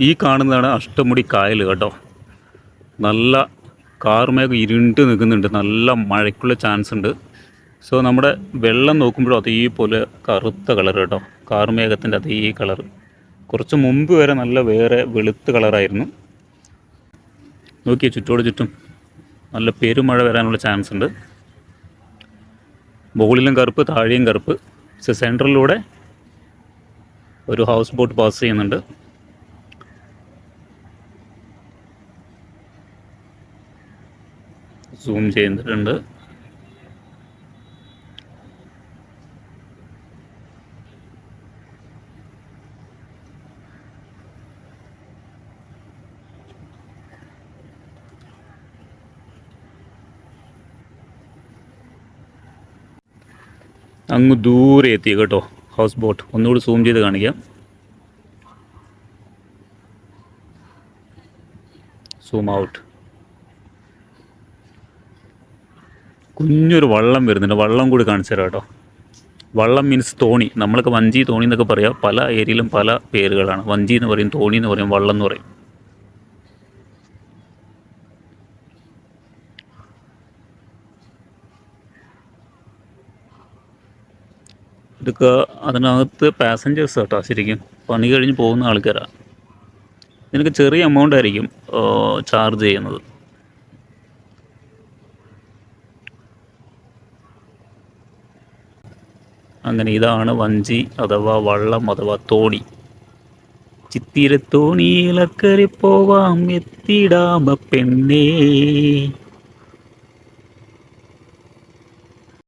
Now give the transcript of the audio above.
ഈ കാണുന്നതാണ് അഷ്ടമുടി കായൽ കേട്ടോ. നല്ല കാർമേഘം ഇരുണ്ട് നിൽക്കുന്നുണ്ട്, നല്ല മഴയ്ക്കുള്ള ചാൻസ് ഉണ്ട്. സോ നമ്മുടെ വെള്ളം നോക്കുമ്പോഴും അതേപോലെ കറുത്ത കളർ കേട്ടോ, കാർമേഘത്തിൻ്റെ അതേ കളർ. കുറച്ച് മുമ്പ് വരെ നല്ല വേറെ വെളുത്ത കളറായിരുന്നു. നോക്കിയേ ചുറ്റോട് ചുറ്റും നല്ല പെരുമഴ വരാനുള്ള ചാൻസ് ഉണ്ട്. മുകളിലും കറുപ്പ്, താഴെയും കറുപ്പ്. സെൻറ്ററിലൂടെ ഒരു ഹൗസ് ബോട്ട് പാസ് ചെയ്യുന്നുണ്ട്. സൂം ചെയ്തിട്ടുണ്ട്. അങ്ങ് ദൂരെ എത്തി കേട്ടോ ഹൗസ് ബോട്ട്. ഒന്നുകൂടി സൂം ചെയ്ത് കാണിക്കാം. Zoom out. കുഞ്ഞൊരു വള്ളം വരുന്നുണ്ട്, വള്ളം കൂടി കാണിച്ചു തരാം കേട്ടോ. വള്ളം മീൻസ് തോണി. നമ്മളൊക്കെ വഞ്ചി, തോണി എന്നൊക്കെ പറയാം. പല ഏരിയയിലും പല പേരുകളാണ്. വഞ്ചി എന്ന് പറയും, തോണി എന്ന് പറയും, വള്ളം എന്ന് പറയും. ഇതൊക്കെ അതിനകത്ത് പാസഞ്ചേഴ്സ് കേട്ടോ, ശരിക്കും പണി കഴിഞ്ഞ് പോകുന്ന ആൾക്കാരാണ്. ഇതിനൊക്കെ ചെറിയ എമൗണ്ട് ആയിരിക്കും ചാർജ് ചെയ്യുന്നത്. അങ്ങനെ ഇതാണ് വഞ്ചി അഥവാ വള്ളം അഥവാ തോണി. ചിത്തിരത്തോണിയിലക്കരെ പോവാം എത്തിടാമ പെണ്ണേ.